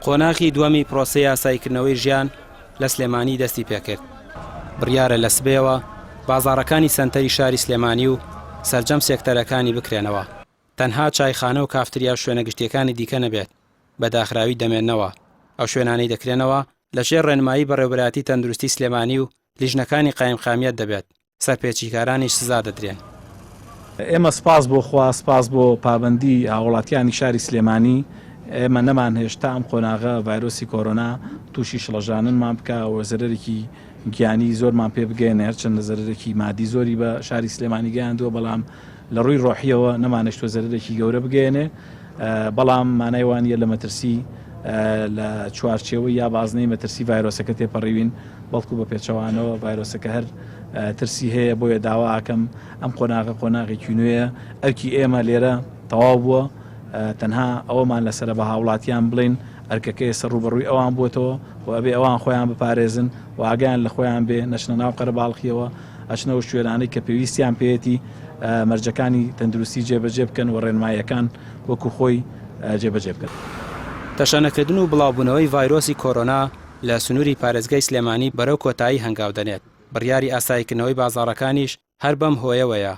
قۆناغی دووەمی پرۆسەی یاساییکردنەوەی ژیان لە سلێمانی دەستی پێکرد. بڕیارە لە سبەیەوە بازاڕەکانی سەنتەری شاری سلێمانی و سەرجەم سێکتەرەکانی بکرێنەوە. تەنها چایخانە و کافتریا و شوێنە گشتیەکانی دیکە نەبێت بە داخراوی دەمێننەوە. ئەو شوێنانەی دەکرێنەوە لەژێر ڕێنمایی بەڕێوەبەراتی تەندروستی سلێمانی و لیژنەکانی قایمقامیەت دەبێت. سەرپێچیکارانی سزا دەدرێن. ئێمە سپاس بۆ خوا، سپاس بۆ پابەندی هاوڵاتیانی شاری سلێمانی. ئێمە نەمان هێشتا ئەم قۆناغە ڤایرۆسی کۆرۆنا تووشی شڵەژاننمان بکە و زەرەرێکی گیانی زۆرمان پێ بگەێنێ، هەرچەندە زەرەرێکی مادی زۆری بە شاری سلێمانی گەیاندووە، بەڵام لە ڕووی ڕۆحیەوە نەمانێشتوە زەرەرێکی گەورە بگەێنێ. بەڵام مانایوانە لە مەترسی لە چوارچێوەی یا بازنەی مەترسی ڤایرۆسەکە تێپەڕیوین، بەڵکو بە پێچەوانەوە ڤایرۆسەکە هەر ترسی هەیە. بۆیە داواکەم ئەم قۆناغێکی نوێیە، ئەرکی ئێمە لێرە تەواو بووە. تەنها ئەوەمان لەسرە بە هاوڵاتیان بڵین ئەرکەکەی سەر ڕوبەڕووی ئەوان بووێتەوە و ئەبێ ئەوان خۆیان بپارێزن و ئاگیان لە خۆیان بێ، نەچنە ناو قەرەباڵغیەوە، ئەچنەوە شوێنانەی کە پێویستیان پێێتی مەرجەکانی تەندروستی جێبەجێ بکەن و ڕێنماییەکان وەکو خۆی جێبەجێ بکەن. تەشەنەکردن و بڵاوبوونەوەی ڤایرۆسی کۆرۆنا لە سنووری پارێزگای سلێمانی بەرەو کۆتایی هەنگاو دەنێت. بڕیاری ئاساییکردنەوەی بازاڕەکانیش هەر بەم هۆیەوەیە.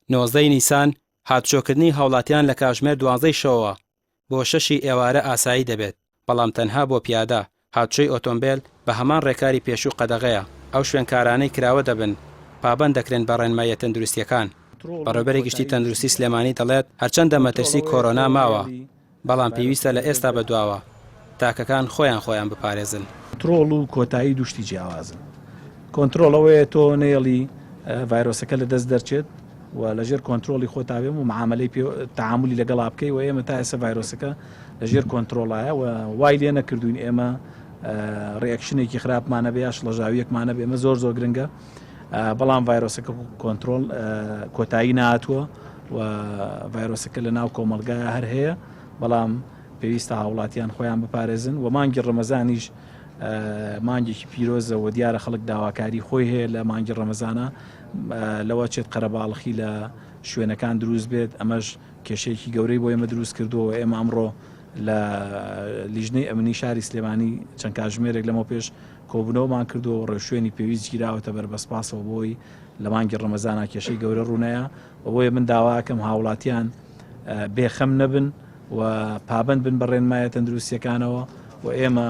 19 نیسان هاتوچۆکردنی هاوڵاتیان لە کاتژمێر 12 شەوە بۆ 6 ئێوارە ئاسایی دەبێت، بەڵام تەنها بۆ پیادە هاتوچۆی ئۆتۆمبیل بە هەمان ڕێکاری پێشوو قەدەغەیە. ئەو شوێنکارانەی کراوە دەبن پابەند دەکرێن بە ڕێنماییە تەندروستیەکان. بەڕێوەبەری گشتی تەندروستی سلێمانی دەڵێت هەرچەندە مەترسی کۆرۆنا ماوە، بەڵام پێویستە لە ئێستا بەدواوە تاکەکان خۆیان بپارێزن. کۆنترۆڵ و کۆتایی دوشتی جیاوازن. کۆنترۆڵەوەیە تۆ نێڵی ڤایرۆسەکە لە دەست دەرچێت و لەژێر کۆنترۆڵی خۆتاوێم و معاملەی تەعاملی لەگەڵا بکەی و ئێمە تا ئێستا ڤایرۆسەکە لەژێر کۆنترۆڵایە و وای لێ نەکردوین ئێمە ڕێکشنێکی خراپمانە بێ یا شڵەژاویەکمانە بێ، ئێمە زۆر گرنگە. بەڵام ڤایرۆسەکە کۆنترۆڵ کۆتایی نهاتووە و ڤایرۆسەکە لە ناو کۆمەلگایە هەر هەیە، بەڵام پێویستە هاوڵاتیان خۆیان بپارێزن و مانگی ڕەمەزانیش مانگێکی پیرۆزە و دیارە خەڵک داواکاری خۆی هەیە لە مانگی ڕەمەزانە لەوە چێت قەرەباڵغی لە شوێنەکان دروست بێت. ئەمەش کێشەیەکی گەورەی بۆ ئێمە دروست کردووە. ئێمە ئەمڕۆ لە لیژنەی ئەمنی شاری سلێمانی چەند کاتژمێرێک لەمە پێش کۆبوونەوەمان کردو، ڕێوشوێنی پێویست گیراوەتە بەربەسپاسەوە بۆی لە مانگی ڕەمەزانە کێشەی گەورە ڕوونەیە. بۆیە من داواکەم هاوڵاتیان بێخەم نەبن و پابند بن بە ڕێنمایە تەندروستیەکانەوە و ئێمە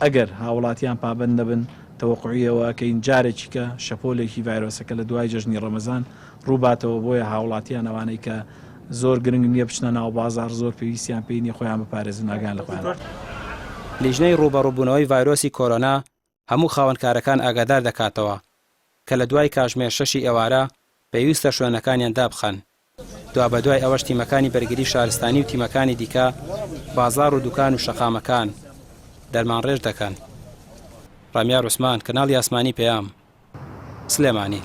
ئەگەر هاوڵاتیان پابند نەبن تەوەقعیەوە کەین جارێکی کە شەپۆلێکی ڤایرۆسەکە لە دوای جەژنی ڕەمەزان ڕووباتەوە. بۆیە هاوڵاتیان ئەوانەی کە زۆر گرنگ نییە بچنە ناو بازار، زۆر پێویستیان پێی نیە خۆیان بپارێزن ئاگیان لە خۆیان. لیژنەی ڕوبەڕووبوونەوەی ڤایرۆسی کۆرۆنا هەموو خاوەنکارەکان ئاگادار دەکاتەوە کە لە دوای کاتژمێر 6 ئێوارە پێویستە شوێنەکانیان دابخەن. دوا بە دوای ئەوەش تیمەکانی بەرگری شارستانی و تیمەکانی دیکە بازار و دوکان و شەقامەکان دەرمانڕێژ دەکەن. ڕامیار عوسمان، کەناڵی ئاسمانی پێام، سلێمانی.